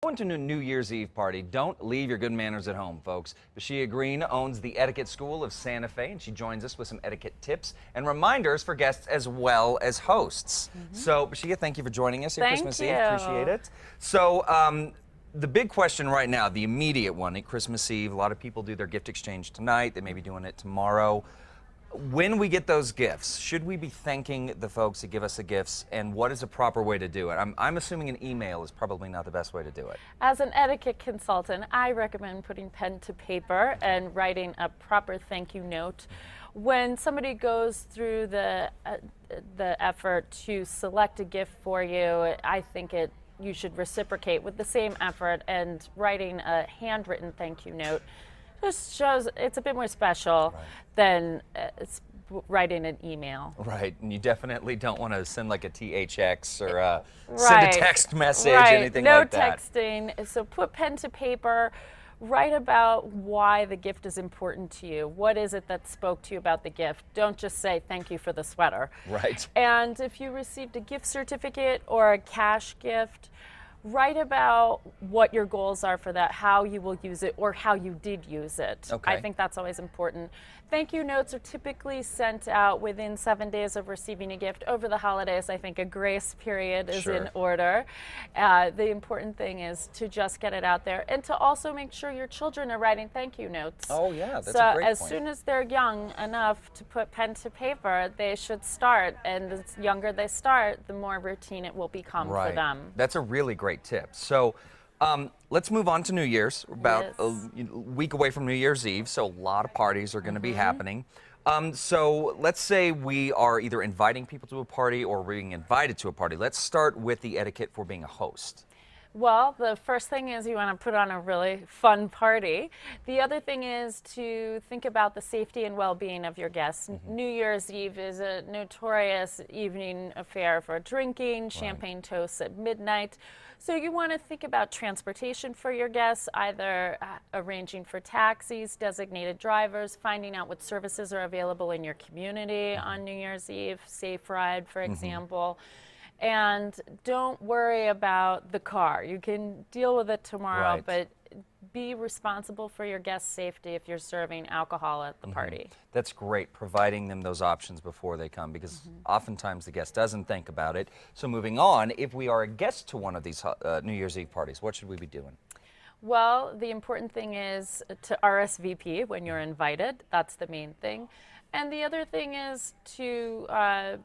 Going to a New Year's Eve party, don't leave your good manners at home, folks. Bizia Greene owns the Etiquette School of Santa Fe, and she joins us with some etiquette tips and reminders for guests as well as hosts. So, Bizia, thank you for joining us here Christmas Eve. Appreciate it. So, the big question right now, the immediate one at Christmas Eve, a lot of people do their gift exchange tonight. They may be doing it tomorrow. When we get those gifts, should we be thanking the folks that give us the gifts, and what is a proper way to do it? I'm assuming an email is probably not the best way to do it. As an etiquette consultant, I recommend putting pen to paper and writing a proper thank you note. When somebody goes through the effort to select a gift for you, I think you should reciprocate with the same effort, and writing a handwritten thank you note just shows it's a bit more special than writing an email. Right, and you definitely don't want to send like a THX or send a text message, anything like that. No texting. So put pen to paper. Write about why the gift is important to you. What is it that spoke to you about the gift? Don't just say thank you for the sweater. Right. And if you received a gift certificate or a cash gift, write about what your goals are for that, how you will use it, or how you did use it. Okay. I think that's always important. Thank you notes are typically sent out within 7 days of receiving a gift. Over the holidays, I think a grace period is in order. The important thing is to just get it out there, and to also make sure your children are writing thank you notes. Oh yeah, that's so a great as point. soon as they're young enough to put pen to paper, they should start. And the younger they start, the more routine it will become for them. That's a really great tip. So let's move on to New Year's. We're about a week away from New Year's Eve, so a lot of parties are going to be happening. So let's say we are either inviting people to a party or being invited to a party. Let's start with the etiquette for being a host. Well, the first thing is you want to put on a really fun party. The other thing is to think about the safety and well-being of your guests. New Year's Eve is a notorious evening affair for drinking, champagne toasts at midnight. So you want to think about transportation for your guests, either arranging for taxis, designated drivers, finding out what services are available in your community on New Year's Eve, Safe Ride, for example. And don't worry about the car. You can deal with it tomorrow, but be responsible for your guests' safety if you're serving alcohol at the party. That's great, providing them those options before they come, because oftentimes the guest doesn't think about it. So moving on, if we are a guest to one of these New Year's Eve parties, what should we be doing? Well, the important thing is to RSVP when you're invited. That's the main thing. And the other thing is to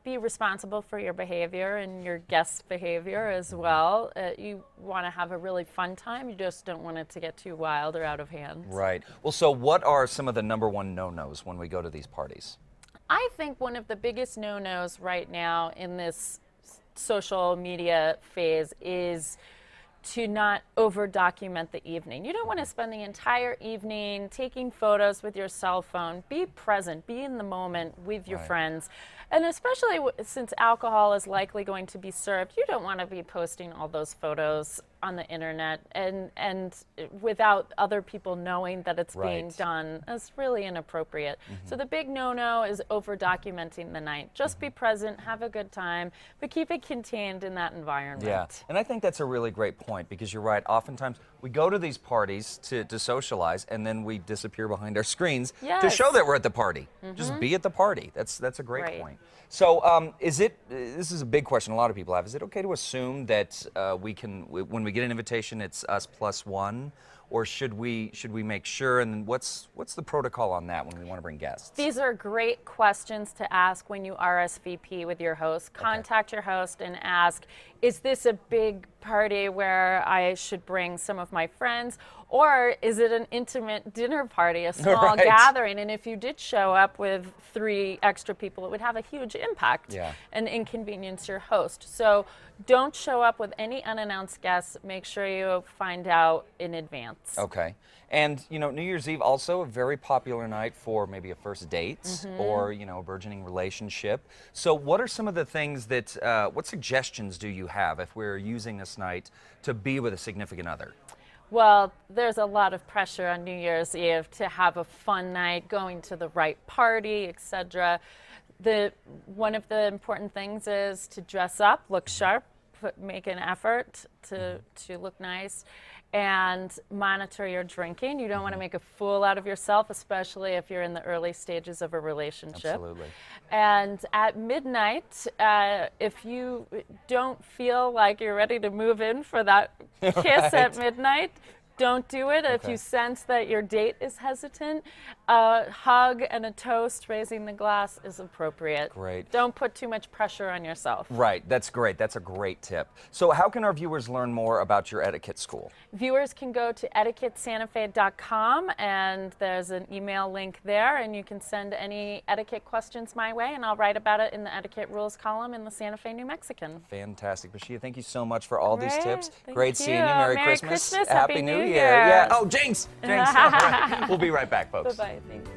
be responsible for your behavior and your guests' behavior as well. You want to have a really fun time. You just don't want it to get too wild or out of hand. Right. Well, so what are some of the #1 no-nos when we go to these parties? I think one of the biggest no-nos right now in this social media phase is to not over-document the evening. You don't want to spend the entire evening taking photos with your cell phone. Be present, be in the moment with your friends. And especially since alcohol is likely going to be served, you don't want to be posting all those photos on the internet and without other people knowing that it's being done. It's really inappropriate. So the big no-no is over-documenting the night. Just be present, have a good time, but keep it contained in that environment. Yeah, and I think that's a really great point, because you're right. Oftentimes we go to these parties to socialize, and then we disappear behind our screens to show that we're at the party. Just be at the party. That's a great point. So this is a big question a lot of people have. Is it okay to assume that when we get an invitation, it's us plus one? Or should we make sure? And then what's the protocol on that when we want to bring guests? These are great questions to ask when you RSVP with your host. Contact your host and ask, is this a big party where I should bring some of my friends? Or is it an intimate dinner party, a small gathering? And if you did show up with 3 extra people, it would have a huge impact and inconvenience your host. So don't show up with any unannounced guests. Make sure you find out in advance. Okay. And, New Year's Eve also a very popular night for maybe a first date or, a burgeoning relationship. So what are some of the things that, what suggestions do you have if we're using this night to be with a significant other? Well, there's a lot of pressure on New Year's Eve to have a fun night, going to the right party, etc. One of the important things is to dress up, look sharp, make an effort to look nice, and monitor your drinking. You don't want to make a fool out of yourself, especially if you're in the early stages of a relationship. Absolutely. And at midnight, if you don't feel like you're ready to move in for that kiss at midnight, don't do it. If you sense that your date is hesitant, a hug and a toast, raising the glass, is appropriate. Great. Don't put too much pressure on yourself. Right, that's great. That's a great tip. So how can our viewers learn more about your etiquette school? Viewers can go to etiquettesantafe.com, and there's an email link there, and you can send any etiquette questions my way, and I'll write about it in the etiquette rules column in the Santa Fe New Mexican. Fantastic. Bizia, thank you so much for all these tips. Thank Great you. seeing you. Merry Christmas. Happy New Year. Yeah. Oh, Jinx. Jinx. All right. We'll be right back, folks. Bye-bye. Thanks.